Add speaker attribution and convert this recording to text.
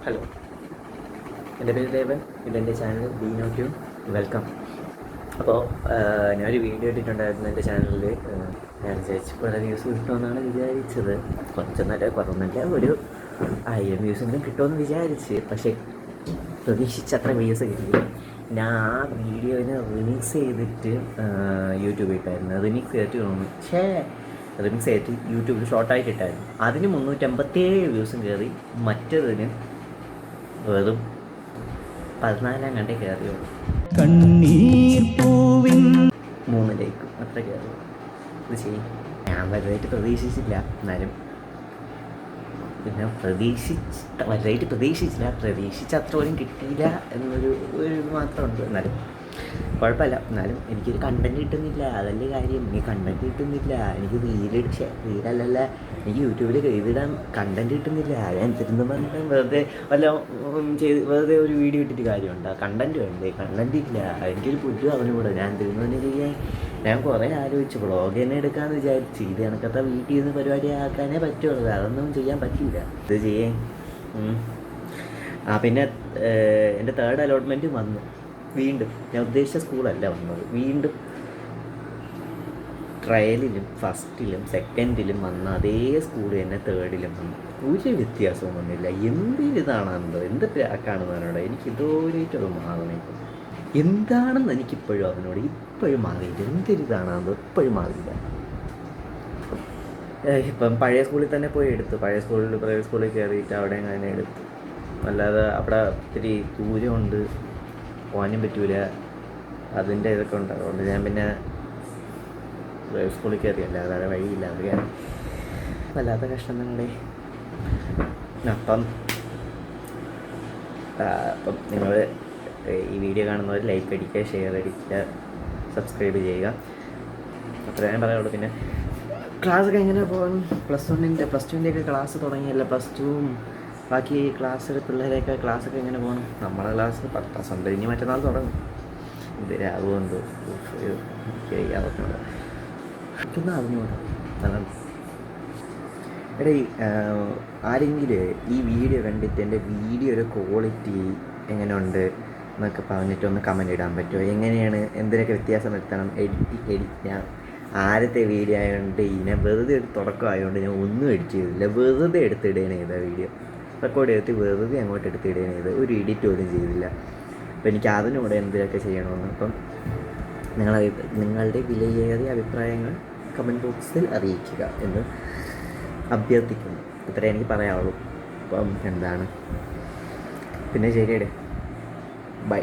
Speaker 1: Hello, എൻ്റെ പേര് ദേവൻ. ഇതെൻ്റെ ചാനൽ ബീനോ ട്യൂൺ. വെൽക്കം. അപ്പോൾ ഞാനൊരു വീഡിയോ ഇട്ടിട്ടുണ്ടായിരുന്നു എൻ്റെ ചാനലിൽ. ഞാൻ വിചാരിച്ച് കുറേ വ്യൂസ് കിട്ടുമെന്നാണ് വിചാരിച്ചത്. കുറച്ചൊന്നല്ല, കുറവൊന്നുമില്ല, ഒരു 1000 വ്യൂസെങ്കിലും കിട്ടുമെന്ന് വിചാരിച്ച്. പക്ഷേ പ്രതീക്ഷിച്ചത്ര വ്യൂസ് കിട്ടിയില്ല. ഞാൻ ആ വീഡിയോനെ റിമിക്സ് ചെയ്തിട്ട് യൂട്യൂബിൽ ഇട്ടായിരുന്നു. റിമിക്സ് ചെയ്തിട്ട് റിമിക്സ് ചെയ്തിട്ട് യൂട്യൂബിൽ ഷോർട്ടായിട്ട് ഇട്ടായിരുന്നു. അതിന് 357 വ്യൂസും കയറി. മറ്റേതിന് വെറും 14 കണ്ടേ കയറിയുള്ളൂ.
Speaker 2: കണ്ണീർ പൂവിൻ
Speaker 1: 3 ലൈക്കും അത്ര കയറിയുള്ളൂ. ഇത് ചെയ്യും. ഞാൻ വലുതായിട്ട് പ്രതീക്ഷിച്ചില്ല. എന്നാലും പിന്നെ വലുതായിട്ട് പ്രതീക്ഷിച്ചില്ല. പ്രതീക്ഷിച്ച അത്ര പോലും കിട്ടിയില്ല എന്നൊരു ഇത് മാത്രമുണ്ട്. എന്നാലും കുഴപ്പമില്ല. എന്നാലും എനിക്കൊരു കണ്ടൻറ് കിട്ടുന്നില്ല, അതല്ലേ കാര്യം. എനിക്ക് കണ്ടൻറ് കിട്ടുന്നില്ല. എനിക്ക് റീലല്ലല്ല, എനിക്ക് യൂട്യൂബിൽ എഴുതിടാൻ കണ്ടൻറ് കിട്ടുന്നില്ല. ഞാൻ എന്തിരുന്ന് പറഞ്ഞാൽ വെറുതെ ഒരു വീഡിയോ ഇട്ടിട്ട് കാര്യമുണ്ടോ? കണ്ടൻറ് വേണ്ടേ? കണ്ടൻറ് ഇല്ല. എനിക്കൊരു പുല്ല് അവനൂടെ. ഞാൻ എന്തിരുന്ന് പറഞ്ഞാൽ ഞാൻ കുറേ ആലോചിച്ചു. വ്ളോഗ് തന്നെ എടുക്കാമെന്ന് വിചാരിച്ചു. ഇത് കണക്കത്തെ വീട്ടിൽ നിന്ന് പരിപാടി ആക്കാനേ പറ്റുള്ളൂ. അതൊന്നും ചെയ്യാൻ പറ്റില്ല. ഇത് ചെയ്യേ. പിന്നെ എൻ്റെ 3rd അലോട്ട്മെൻറ്റ് വന്നു. വീണ്ടും ഞാൻ ഉദ്ദേശിച്ച സ്കൂളല്ല വന്നത്. വീണ്ടും ട്രയലിലും ഫസ്റ്റിലും സെക്കൻഡിലും വന്ന അതേ സ്കൂൾ തന്നെ 3rഡിലും വന്നു. ഒരു വ്യത്യാസമൊന്നുമില്ല. എന്തൊരിതാണെന്തോ, എന്ത് പ്രാക്കാണെന്ന് അവനോട് എനിക്ക് ഇതോരായിട്ടത് മാറണം. ഇപ്പം എന്താണെന്ന് എനിക്കിപ്പോഴും അവനോട് ഇപ്പോഴും മാറിയില്ല. എന്തൊരിതാണെന്തോ ഇപ്പോഴും മാറിയില്ല. ഇപ്പം പഴയ സ്കൂളിൽ തന്നെ പോയി എടുത്തു. പ്രൈവറ്റ് സ്കൂളിൽ കയറിയിട്ട് അവിടെ അങ്ങനെ എടുത്തു. അല്ലാതെ അവിടെ ഒത്തിരി ദൂരമുണ്ട്, പോകാനും പറ്റൂല. അതിൻ്റെ ഇതൊക്കെ ഉണ്ട്. അതുകൊണ്ട് ഞാൻ പിന്നെ പ്രൈവറ്റ് സ്കൂളിൽ കയറിയല്ല, അതായത് വഴിയില്ല. അത് കാരണം വല്ലാത്ത കഷ്ടം തന്നെ. അപ്പം നിങ്ങൾ ഈ വീഡിയോ കാണുന്നവർ ലൈക്ക് അടിക്കുക, ഷെയർ അടിക്കുക, സബ്സ്ക്രൈബ് ചെയ്യുക. അത്ര ഞാൻ പറയുള്ളൂ. പിന്നെ ക്ലാസ്സൊക്കെ എങ്ങനെ പോകും? പ്ലസ് ടുവിൻ്റെയൊക്കെ ക്ലാസ് തുടങ്ങിയല്ല. പ്ലസ് ടുവും ബാക്കി ക്ലാസ്സിൽ പിള്ളേരെയൊക്കെ ക്ലാസ്സൊക്കെ എങ്ങനെ പോകണം? നമ്മുടെ ക്ലാസ് 10 ഉണ്ട്. ഇനി മറ്റന്നാൾ തുടങ്ങും. ഇതിരാകുമെന്തോ അറിഞ്ഞൂടാ. അതാണ്. എടേ, ആരെങ്കിലും ഈ വീഡിയോ കണ്ടിട്ട് എൻ്റെ വീഡിയോയുടെ ക്വാളിറ്റി എങ്ങനെയുണ്ട് എന്നൊക്കെ പറഞ്ഞിട്ടൊന്ന് കമൻറ്റ് ഇടാൻ പറ്റുമോ? എങ്ങനെയാണ്, എന്തിനൊക്കെ വ്യത്യാസം വരുത്തണം? ഞാൻ ആദ്യത്തെ വീഡിയോ ആയതുകൊണ്ട് ഞാൻ വെറുതെ ഒരു തുടക്കമായതുകൊണ്ട് ഞാൻ ഒന്നും എഡിറ്റ് ചെയ്തില്ല. വെറുതെ എടുത്തിടുകയാണ് ചെയ്ത വീഡിയോ. റെക്കോർഡ് ചെയ്തിട്ട് വെറുതെ അങ്ങോട്ട് എടുത്തിടുകയാണ് ചെയ്തത്. ഒരു എഡിറ്റ് പോലും ചെയ്തില്ല. അപ്പോൾ എനിക്ക് അതിനൂടെ എന്തിനൊക്കെ ചെയ്യണമെന്ന് അപ്പം നിങ്ങളുടെ വിലയേറിയ അഭിപ്രായങ്ങൾ കമൻറ്റ് ബോക്സിൽ അറിയിക്കുക എന്ന് അഭ്യർത്ഥിക്കുന്നു. ഇത്രേ എനിക്ക് പറയാവുള്ളൂ. അപ്പം എന്താണ്, പിന്നെ ശരിയടെ, ബൈ.